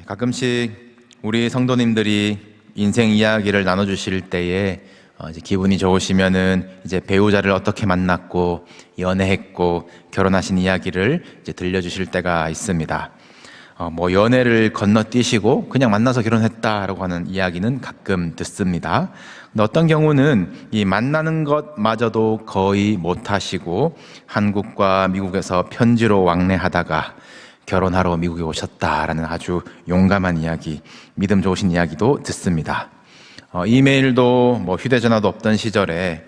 가끔씩 우리 성도님들이 인생 이야기를 나눠주실 때에 이제 기분이 좋으시면은 이제 배우자를 어떻게 만났고 연애했고 결혼하신 이야기를 이제 들려주실 때가 있습니다. 뭐 연애를 건너뛰시고 그냥 만나서 결혼했다라고 하는 이야기는 가끔 듣습니다. 근데 어떤 경우는 이 만나는 것마저도 거의 못하시고 한국과 미국에서 편지로 왕래하다가 결혼하러 미국에 오셨다라는 아주 용감한 이야기, 믿음 좋으신 이야기도 듣습니다. 이메일도 뭐 휴대전화도 없던 시절에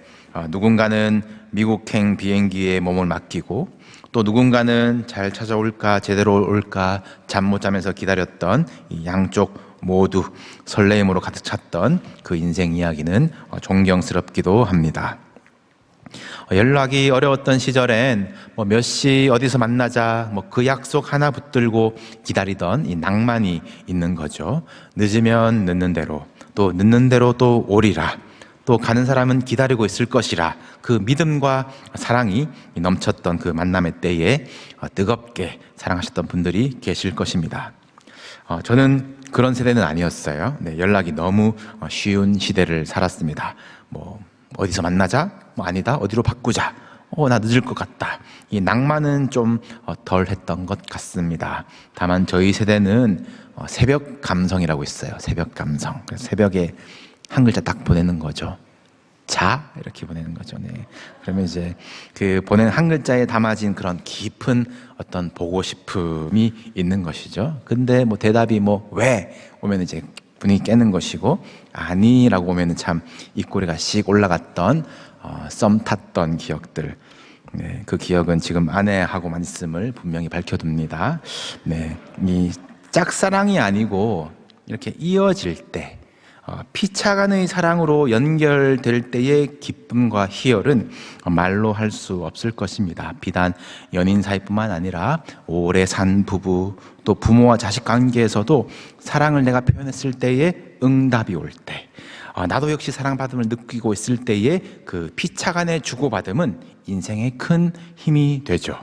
누군가는 미국행 비행기에 몸을 맡기고 또 누군가는 잘 찾아올까 제대로 올까 잠 못 자면서 기다렸던 이 양쪽 모두 설레임으로 가득 찼던 그 인생 이야기는 존경스럽기도 합니다. 연락이 어려웠던 시절엔 뭐 몇 시 어디서 만나자 뭐 그 약속 하나 붙들고 기다리던 이 낭만이 있는 거죠. 늦으면 늦는 대로 또 늦는 대로 또 오리라, 또 가는 사람은 기다리고 있을 것이라, 그 믿음과 사랑이 넘쳤던 그 만남의 때에 뜨겁게 사랑하셨던 분들이 계실 것입니다. 저는 그런 세대는 아니었어요. 연락이 너무 쉬운 시대를 살았습니다. 뭐 어디서 만나자? 뭐 아니다. 어디로 바꾸자. 나 늦을 것 같다. 이 낭만은 좀 덜 했던 것 같습니다. 다만 저희 세대는 새벽 감성이라고 있어요. 새벽 감성. 그래서 새벽에 한 글자 딱 보내는 거죠. 자, 이렇게 보내는 거죠. 네. 그러면 이제 그 보낸 한 글자에 담아진 그런 깊은 어떤 보고 싶음이 있는 것이죠. 근데 뭐 대답이 뭐 왜 오면 이제 분위기 깨는 것이고, 아니라고 오면은 참 입꼬리가 씩 올라갔던 썸 탔던 기억들. 네, 그 기억은 지금 아내하고만 있음을 분명히 밝혀둡니다. 네, 이 짝사랑이 아니고 이렇게 이어질 때, 피차간의 사랑으로 연결될 때의 기쁨과 희열은 말로 할 수 없을 것입니다. 비단 연인 사이뿐만 아니라 오래 산 부부, 또 부모와 자식 관계에서도 사랑을 내가 표현했을 때의 응답이 올 때, 나도 역시 사랑받음을 느끼고 있을 때의 그 피차간의 주고받음은 인생의 큰 힘이 되죠.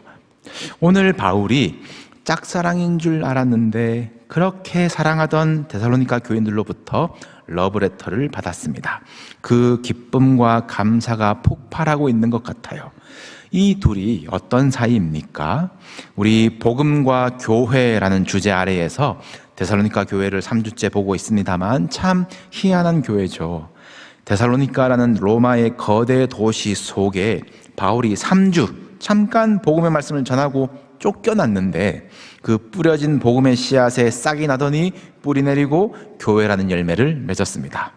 오늘 바울이 짝사랑인 줄 알았는데 그렇게 사랑하던 데살로니가 교인들로부터 러브레터를 받았습니다. 그 기쁨과 감사가 폭발하고 있는 것 같아요. 이 둘이 어떤 사이입니까? 우리 복음과 교회라는 주제 아래에서 데살로니가 교회를 3주째 보고 있습니다만 참 희한한 교회죠. 데살로니가라는 로마의 거대 도시 속에 바울이 3주 잠깐 복음의 말씀을 전하고 쫓겨났는데 그 뿌려진 복음의 씨앗에 싹이 나더니 뿌리 내리고 교회라는 열매를 맺었습니다.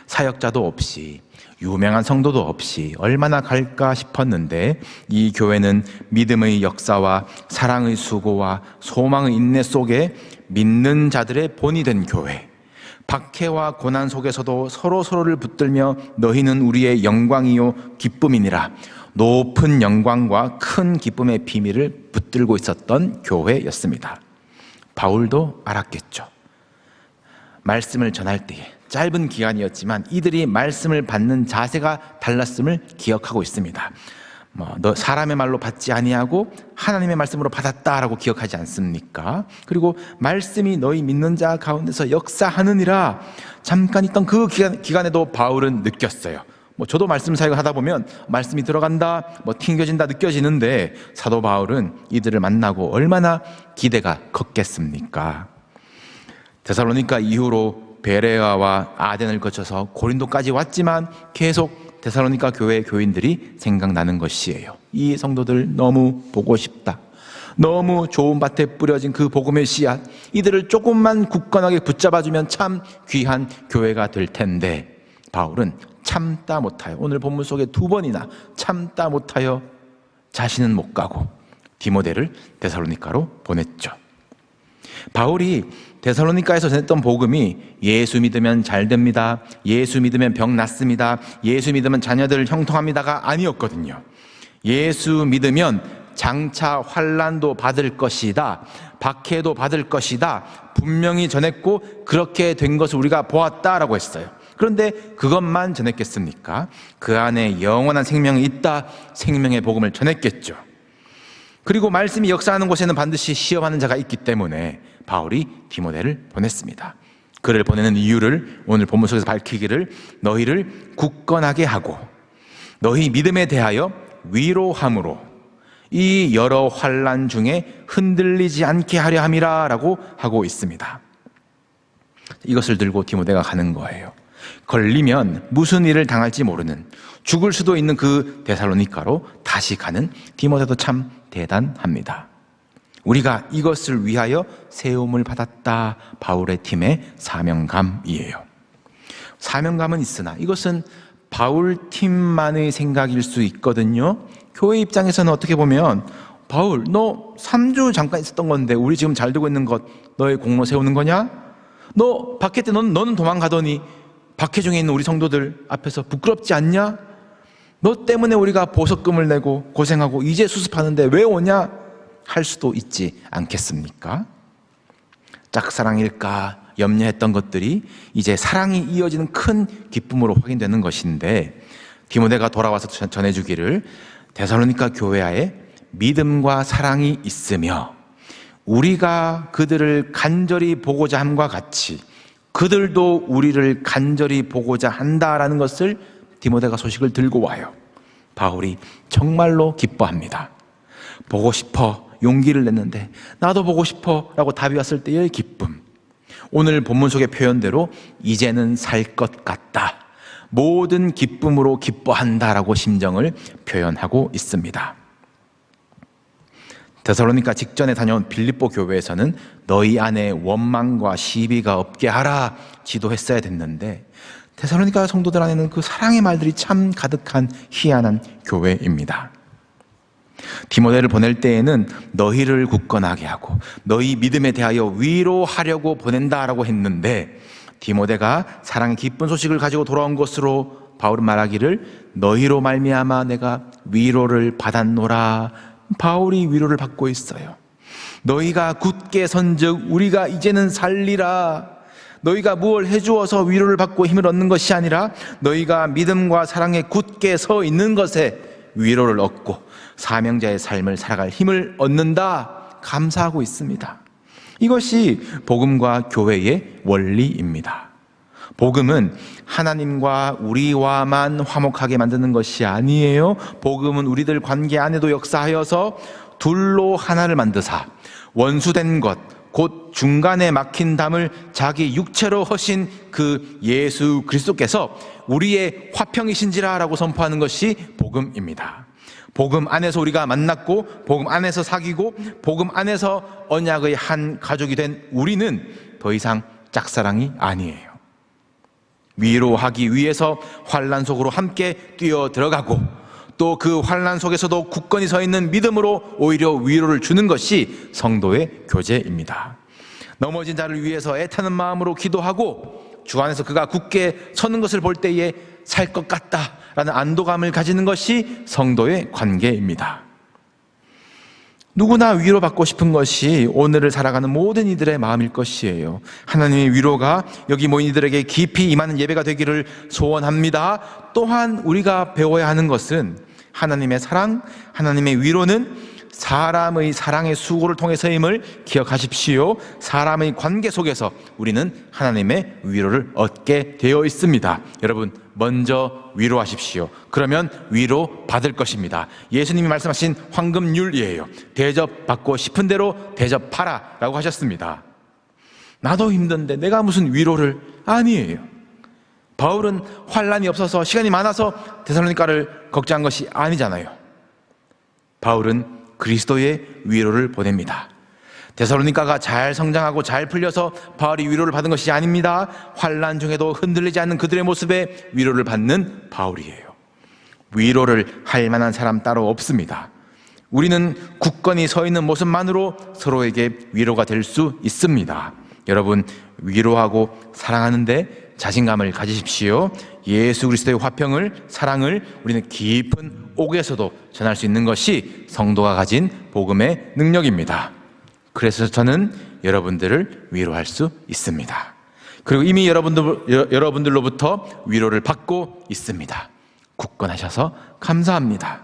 사역자도 없이 유명한 성도도 없이 얼마나 갈까 싶었는데 이 교회는 믿음의 역사와 사랑의 수고와 소망의 인내 속에 믿는 자들의 본이 된 교회, 박해와 고난 속에서도 서로를 붙들며 너희는 우리의 영광이요 기쁨이니라, 높은 영광과 큰 기쁨의 비밀을 붙들고 있었던 교회였습니다. 바울도 알았겠죠. 말씀을 전할 때에 짧은 기간이었지만 이들이 말씀을 받는 자세가 달랐음을 기억하고 있습니다. 너 사람의 말로 받지 아니하고 하나님의 말씀으로 받았다라고 기억하지 않습니까? 그리고 말씀이 너희 믿는 자 가운데서 역사하느니라, 잠깐 있던 그 기간에도 바울은 느꼈어요. 저도 말씀 사역을 하다 보면 말씀이 들어간다, 튕겨진다 느껴지는데 사도 바울은 이들을 만나고 얼마나 기대가 컸겠습니까? 데살로니가 이후로 베레아와 아덴을 거쳐서 고린도까지 왔지만 계속 데살로니가 교회 교인들이 생각나는 것이에요. 이 성도들 너무 보고 싶다. 너무 좋은 밭에 뿌려진 그 복음의 씨앗, 이들을 조금만 굳건하게 붙잡아주면 참 귀한 교회가 될 텐데 바울은 참다 못하여, 오늘 본문 속에 2번이나 참다 못하여 자신은 못 가고 디모데를 데살로니가로 보냈죠. 바울이 데살로니가에서 전했던 복음이 예수 믿으면 잘 됩니다, 예수 믿으면 병 낫습니다, 예수 믿으면 자녀들 형통합니다가 아니었거든요. 예수 믿으면 장차 환난도 받을 것이다, 박해도 받을 것이다, 분명히 전했고 그렇게 된 것을 우리가 보았다라고 했어요. 그런데 그것만 전했겠습니까? 그 안에 영원한 생명이 있다, 생명의 복음을 전했겠죠. 그리고 말씀이 역사하는 곳에는 반드시 시험하는 자가 있기 때문에 바울이 디모데를 보냈습니다. 그를 보내는 이유를 오늘 본문 속에서 밝히기를 너희를 굳건하게 하고 너희 믿음에 대하여 위로함으로 이 여러 환난 중에 흔들리지 않게 하려 함이라 라고 하고 있습니다. 이것을 들고 디모데가 가는 거예요. 걸리면 무슨 일을 당할지 모르는, 죽을 수도 있는 그 데살로니가로 다시 가는 디모데도 참 대단합니다. 우리가 이것을 위하여 세움을 받았다. 바울의 팀의 사명감이에요. 사명감은 있으나 이것은 바울 팀만의 생각일 수 있거든요. 교회 입장에서는 어떻게 보면 바울, 너 3주 잠깐 있었던 건데 우리 지금 잘 되고 있는 것 너의 공로 세우는 거냐? 너 밖에 때 너는 도망가더니 박해중에 있는 우리 성도들 앞에서 부끄럽지 않냐? 너 때문에 우리가 보석금을 내고 고생하고 이제 수습하는데 왜 오냐? 할 수도 있지 않겠습니까? 짝사랑일까 염려했던 것들이 이제 사랑이 이어지는 큰 기쁨으로 확인되는 것인데, 디모데가 돌아와서 전해주기를 데살로니가 교회에 믿음과 사랑이 있으며 우리가 그들을 간절히 보고자 함과 같이 그들도 우리를 간절히 보고자 한다라는 것을 디모데가 소식을 들고 와요. 바울이 정말로 기뻐합니다. 보고 싶어 용기를 냈는데 나도 보고 싶어 라고 답이 왔을 때의 기쁨, 오늘 본문 속의 표현대로 이제는 살 것 같다, 모든 기쁨으로 기뻐한다라고 심정을 표현하고 있습니다. 데살로니가 직전에 다녀온 빌립보 교회에서는 너희 안에 원망과 시비가 없게 하라 지도했어야 됐는데, 데살로니가 성도들 안에는 그 사랑의 말들이 참 가득한 희한한 교회입니다. 디모데를 보낼 때에는 너희를 굳건하게 하고 너희 믿음에 대하여 위로하려고 보낸다라고 했는데, 디모데가 사랑의 기쁜 소식을 가지고 돌아온 것으로 바울은 말하기를 너희로 말미암아 내가 위로를 받았노라. 바울이 위로를 받고 있어요. 너희가 굳게 선즉 우리가 이제는 살리라. 너희가 무엇을 해주어서 위로를 받고 힘을 얻는 것이 아니라 너희가 믿음과 사랑에 굳게 서 있는 것에 위로를 얻고 사명자의 삶을 살아갈 힘을 얻는다. 감사하고 있습니다. 이것이 복음과 교회의 원리입니다. 복음은 하나님과 우리와만 화목하게 만드는 것이 아니에요. 복음은 우리들 관계 안에도 역사하여서 둘로 하나를 만드사 원수된 것 곧 중간에 막힌 담을 자기 육체로 허신 그 예수 그리스도께서 우리의 화평이신지라 라고 선포하는 것이 복음입니다. 복음 안에서 우리가 만났고 복음 안에서 사귀고 복음 안에서 언약의 한 가족이 된 우리는 더 이상 짝사랑이 아니에요. 위로하기 위해서 환난 속으로 함께 뛰어 들어가고 또 그 환난 속에서도 굳건히 서 있는 믿음으로 오히려 위로를 주는 것이 성도의 교제입니다. 넘어진 자를 위해서 애타는 마음으로 기도하고 주 안에서 그가 굳게 서는 것을 볼 때에 살 것 같다라는 안도감을 가지는 것이 성도의 관계입니다. 누구나 위로받고 싶은 것이 오늘을 살아가는 모든 이들의 마음일 것이에요. 하나님의 위로가 여기 모인 이들에게 깊이 임하는 예배가 되기를 소원합니다. 또한 우리가 배워야 하는 것은 하나님의 사랑, 하나님의 위로는 사람의 사랑의 수고를 통해서임을 기억하십시오. 사람의 관계 속에서 우리는 하나님의 위로를 얻게 되어 있습니다. 여러분, 먼저 위로하십시오. 그러면 위로 받을 것입니다. 예수님이 말씀하신 황금률이에요. 대접받고 싶은 대로 대접하라 라고 하셨습니다. 나도 힘든데 내가 무슨 위로를, 아니에요. 바울은 환난이 없어서 시간이 많아서 데살로니가를 걱정한 것이 아니잖아요. 바울은 그리스도의 위로를 보냅니다. 데살로니가가 잘 성장하고 잘 풀려서 바울이 위로를 받은 것이 아닙니다. 환난 중에도 흔들리지 않는 그들의 모습에 위로를 받는 바울이에요. 위로를 할 만한 사람 따로 없습니다. 우리는 굳건히 서 있는 모습만으로 서로에게 위로가 될 수 있습니다. 여러분, 위로하고 사랑하는데 자신감을 가지십시오. 예수 그리스도의 화평을, 사랑을 우리는 깊은 옥에서도 전할 수 있는 것이 성도가 가진 복음의 능력입니다. 그래서 저는 여러분들을 위로할 수 있습니다. 그리고 이미 여러분들로부터 위로를 받고 있습니다. 굳건하셔서 감사합니다.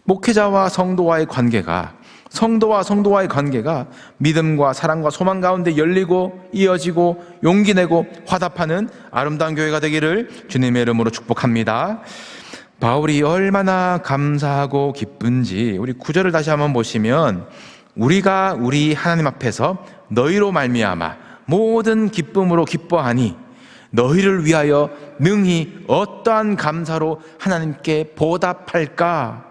목회자와 성도와의 관계가 성도와 성도와의 관계가 믿음과 사랑과 소망 가운데 열리고 이어지고 용기 내고 화답하는 아름다운 교회가 되기를 주님의 이름으로 축복합니다. 바울이 얼마나 감사하고 기쁜지 우리 9절을 다시 한번 보시면, 우리가 우리 하나님 앞에서 너희로 말미암아 모든 기쁨으로 기뻐하니 너희를 위하여 능히 어떠한 감사로 하나님께 보답할까.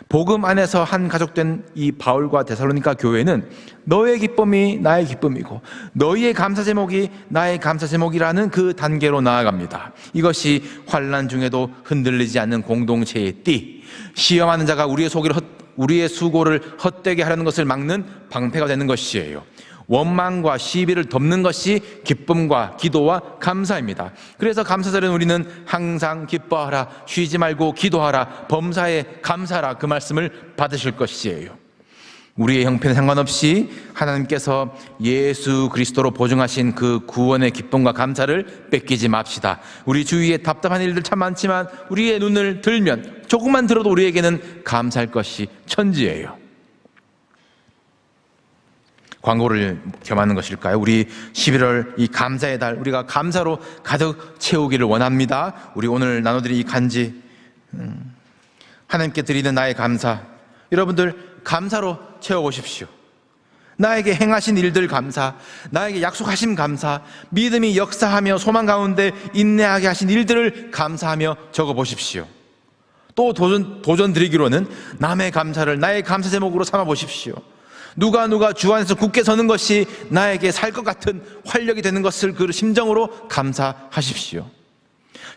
복음 안에서 한 가족된 이 바울과 데살로니가 교회는 너의 기쁨이 나의 기쁨이고 너희의 감사 제목이 나의 감사 제목이라는 그 단계로 나아갑니다. 이것이 환난 중에도 흔들리지 않는 공동체의 띠, 시험하는 자가 우리의 수고를 헛되게 하려는 것을 막는 방패가 되는 것이에요. 원망과 시비를 덮는 것이 기쁨과 기도와 감사입니다. 그래서 감사절에는 우리는 항상 기뻐하라, 쉬지 말고 기도하라, 범사에 감사하라, 그 말씀을 받으실 것이에요. 우리의 형편에 상관없이 하나님께서 예수 그리스도로 보증하신 그 구원의 기쁨과 감사를 뺏기지 맙시다. 우리 주위에 답답한 일들 참 많지만 우리의 눈을 들면 조금만 들어도 우리에게는 감사할 것이 천지예요. 광고를 겸하는 것일까요? 우리 11월 이 감사의 달, 우리가 감사로 가득 채우기를 원합니다. 우리 오늘 나눠드린 이 간지, 하나님께 드리는 나의 감사, 여러분들 감사로 채워보십시오. 나에게 행하신 일들 감사, 나에게 약속하신 감사, 믿음이 역사하며 소망 가운데 인내하게 하신 일들을 감사하며 적어보십시오. 또 도전 드리기로는 남의 감사를 나의 감사 제목으로 삼아보십시오. 누가 주 안에서 굳게 서는 것이 나에게 살 것 같은 활력이 되는 것을 그 심정으로 감사하십시오.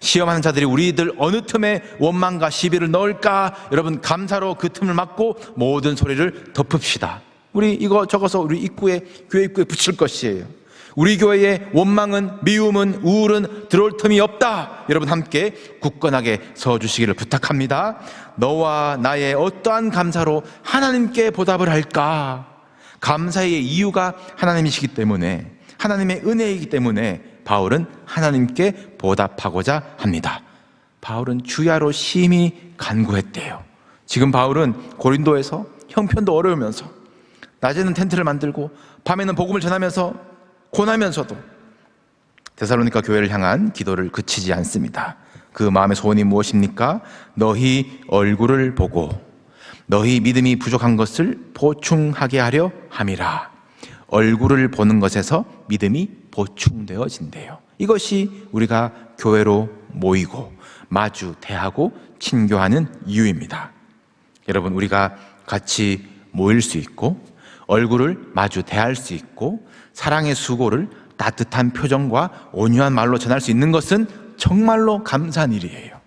시험하는 자들이 우리들 어느 틈에 원망과 시비를 넣을까? 여러분, 감사로 그 틈을 막고 모든 소리를 덮읍시다. 우리 이거 적어서 우리 교회 입구에 붙일 것이에요. 우리 교회에 원망은, 미움은, 우울은 들어올 틈이 없다. 여러분 함께 굳건하게 서주시기를 부탁합니다. 너와 나의 어떠한 감사로 하나님께 보답을 할까? 감사의 이유가 하나님이시기 때문에, 하나님의 은혜이기 때문에 바울은 하나님께 보답하고자 합니다. 바울은 주야로 심히 간구했대요. 지금 바울은 고린도에서 형편도 어려우면서 낮에는 텐트를 만들고 밤에는 복음을 전하면서 고나면서도 데살로니가 교회를 향한 기도를 그치지 않습니다. 그 마음의 소원이 무엇입니까? 너희 얼굴을 보고 너희 믿음이 부족한 것을 보충하게 하려 함이라. 얼굴을 보는 것에서 믿음이 보충되어진대요. 이것이 우리가 교회로 모이고 마주 대하고 친교하는 이유입니다. 여러분, 우리가 같이 모일 수 있고 얼굴을 마주 대할 수 있고 사랑의 수고를 따뜻한 표정과 온유한 말로 전할 수 있는 것은 정말로 감사한 일이에요.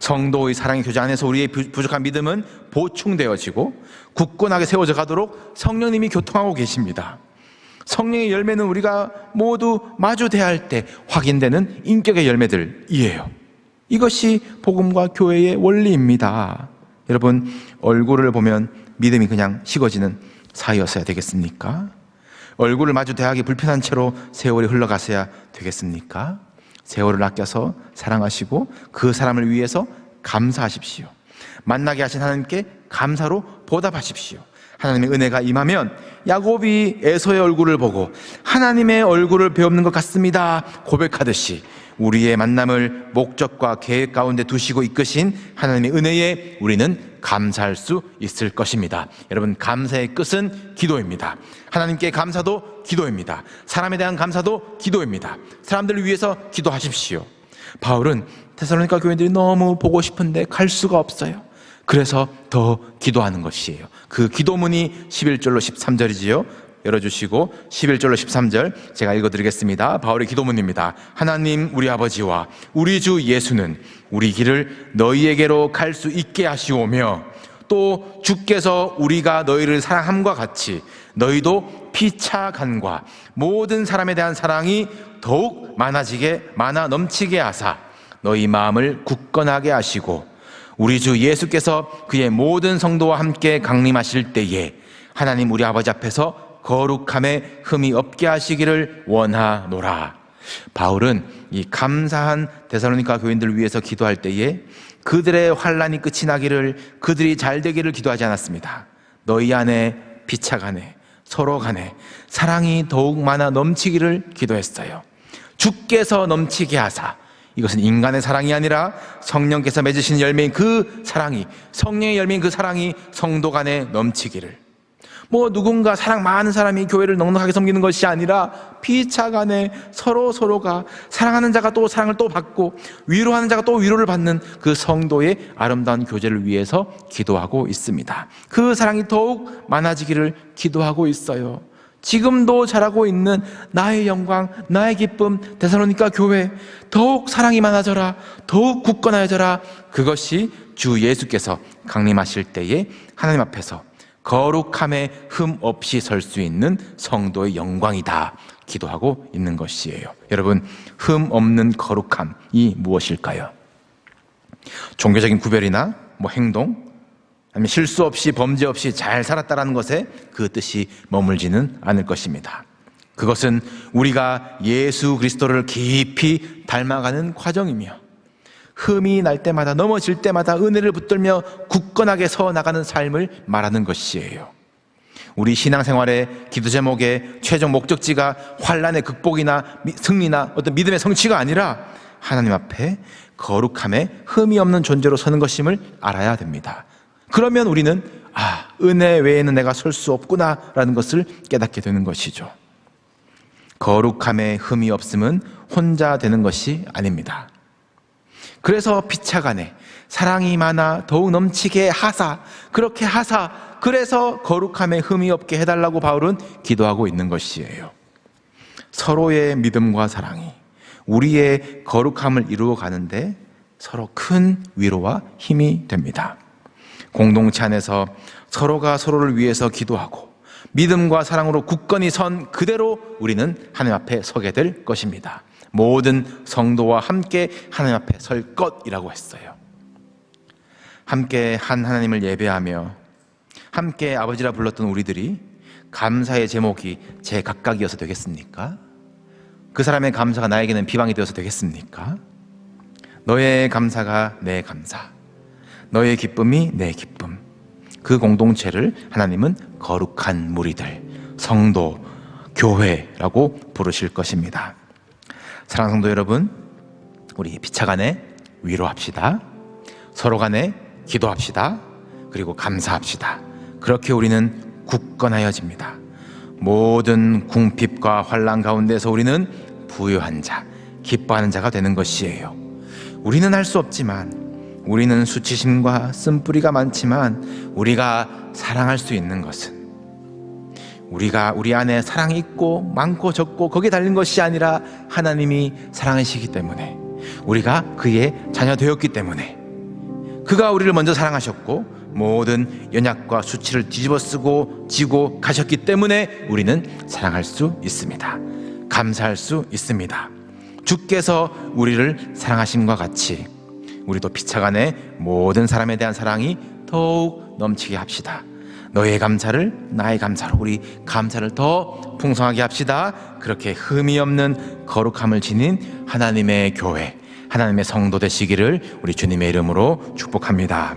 성도의 사랑의 교제 안에서 우리의 부족한 믿음은 보충되어지고 굳건하게 세워져 가도록 성령님이 교통하고 계십니다. 성령의 열매는 우리가 모두 마주 대할 때 확인되는 인격의 열매들이에요. 이것이 복음과 교회의 원리입니다. 여러분, 얼굴을 보면 믿음이 그냥 식어지는 사이였어야 되겠습니까? 얼굴을 마주 대하기 불편한 채로 세월이 흘러가서야 되겠습니까? 세월을 아껴서 사랑하시고 그 사람을 위해서 감사하십시오. 만나게 하신 하나님께 감사로 보답하십시오. 하나님의 은혜가 임하면 야곱이 에서의 얼굴을 보고 하나님의 얼굴을 배우는 것 같습니다 고백하듯이 우리의 만남을 목적과 계획 가운데 두시고 이끄신 하나님의 은혜에 우리는 감사할 수 있을 것입니다. 여러분, 감사의 끝은 기도입니다. 하나님께 감사도 기도입니다. 사람에 대한 감사도 기도입니다. 사람들을 위해서 기도하십시오. 바울은 데살로니가 교인들이 너무 보고 싶은데 갈 수가 없어요. 그래서 더 기도하는 것이에요. 그 기도문이 11절로 13절이지요. 열어주시고 11절로 13절 제가 읽어드리겠습니다. 바울의 기도문입니다. 하나님 우리 아버지와 우리 주 예수는 우리 길을 너희에게로 갈 수 있게 하시오며 또 주께서 우리가 너희를 사랑함과 같이 너희도 피차간과 모든 사람에 대한 사랑이 더욱 많아 넘치게 하사 너희 마음을 굳건하게 하시고 우리 주 예수께서 그의 모든 성도와 함께 강림하실 때에 하나님 우리 아버지 앞에서 거룩함에 흠이 없게 하시기를 원하노라. 바울은 이 감사한 데살로니가 교인들을 위해서 기도할 때에 그들의 환난이 끝이 나기를, 그들이 잘 되기를 기도하지 않았습니다. 너희 안에 피차 간에 서로 간에 사랑이 더욱 많아 넘치기를 기도했어요. 주께서 넘치게 하사, 이것은 인간의 사랑이 아니라 성령께서 맺으신 열매인 그 사랑이, 성령의 열매인 그 사랑이 성도 간에 넘치기를. 누군가 사랑 많은 사람이 교회를 넉넉하게 섬기는 것이 아니라 피차 간에 서로가 사랑하는 자가 또 사랑을 또 받고 위로하는 자가 또 위로를 받는 그 성도의 아름다운 교제를 위해서 기도하고 있습니다. 그 사랑이 더욱 많아지기를 기도하고 있어요. 지금도 자라고 있는 나의 영광, 나의 기쁨, 데살로니가 교회, 더욱 사랑이 많아져라, 더욱 굳건하여져라. 그것이 주 예수께서 강림하실 때에 하나님 앞에서 거룩함에 흠 없이 설 수 있는 성도의 영광이다 기도하고 있는 것이에요. 여러분, 흠 없는 거룩함이 무엇일까요? 종교적인 구별이나 행동, 아니면 실수 없이 범죄 없이 잘 살았다라는 것에 그 뜻이 머물지는 않을 것입니다. 그것은 우리가 예수 그리스도를 깊이 닮아가는 과정이며 흠이 날 때마다, 넘어질 때마다 은혜를 붙들며 굳건하게 서 나가는 삶을 말하는 것이에요. 우리 신앙생활의 기도 제목의 최종 목적지가 환난의 극복이나 승리나 어떤 믿음의 성취가 아니라 하나님 앞에 거룩함에 흠이 없는 존재로 서는 것임을 알아야 됩니다. 그러면 우리는 은혜 외에는 내가 설 수 없구나라는 것을 깨닫게 되는 것이죠. 거룩함에 흠이 없음은 혼자 되는 것이 아닙니다. 그래서 피차간에 사랑이 많아 더욱 넘치게 하사, 그렇게 하사, 그래서 거룩함에 흠이 없게 해달라고 바울은 기도하고 있는 것이에요. 서로의 믿음과 사랑이 우리의 거룩함을 이루어 가는데 서로 큰 위로와 힘이 됩니다. 공동체 안에서 서로가 서로를 위해서 기도하고 믿음과 사랑으로 굳건히 선 그대로 우리는 하나님 앞에 서게 될 것입니다. 모든 성도와 함께 하나님 앞에 설 것이라고 했어요. 함께 한 하나님을 예배하며 함께 아버지라 불렀던 우리들이 감사의 제목이 제 각각이어서 되겠습니까? 그 사람의 감사가 나에게는 비방이 되어서 되겠습니까? 너의 감사가 내 감사, 너의 기쁨이 내 기쁨. 그 공동체를 하나님은 거룩한 무리들, 성도, 교회라고 부르실 것입니다. 사랑하는 성도 여러분, 우리 피차간에 위로합시다. 서로 간에 기도합시다. 그리고 감사합시다. 그렇게 우리는 굳건하여집니다. 모든 궁핍과 환난 가운데서 우리는 부유한 자, 기뻐하는 자가 되는 것이에요. 우리는 할 수 없지만, 우리는 수치심과 쓴뿌리가 많지만 우리가 사랑할 수 있는 것은 우리 안에 사랑이 있고 많고 적고 거기에 달린 것이 아니라 하나님이 사랑하시기 때문에, 우리가 그의 자녀 되었기 때문에, 그가 우리를 먼저 사랑하셨고 모든 연약과 수치를 뒤집어쓰고 지고 가셨기 때문에 우리는 사랑할 수 있습니다. 감사할 수 있습니다. 주께서 우리를 사랑하심과 같이 우리도 피차간에 모든 사람에 대한 사랑이 더욱 넘치게 합시다. 너의 감사를 나의 감사로, 우리 감사를 더 풍성하게 합시다. 그렇게 흠이 없는 거룩함을 지닌 하나님의 교회, 하나님의 성도 되시기를 우리 주님의 이름으로 축복합니다.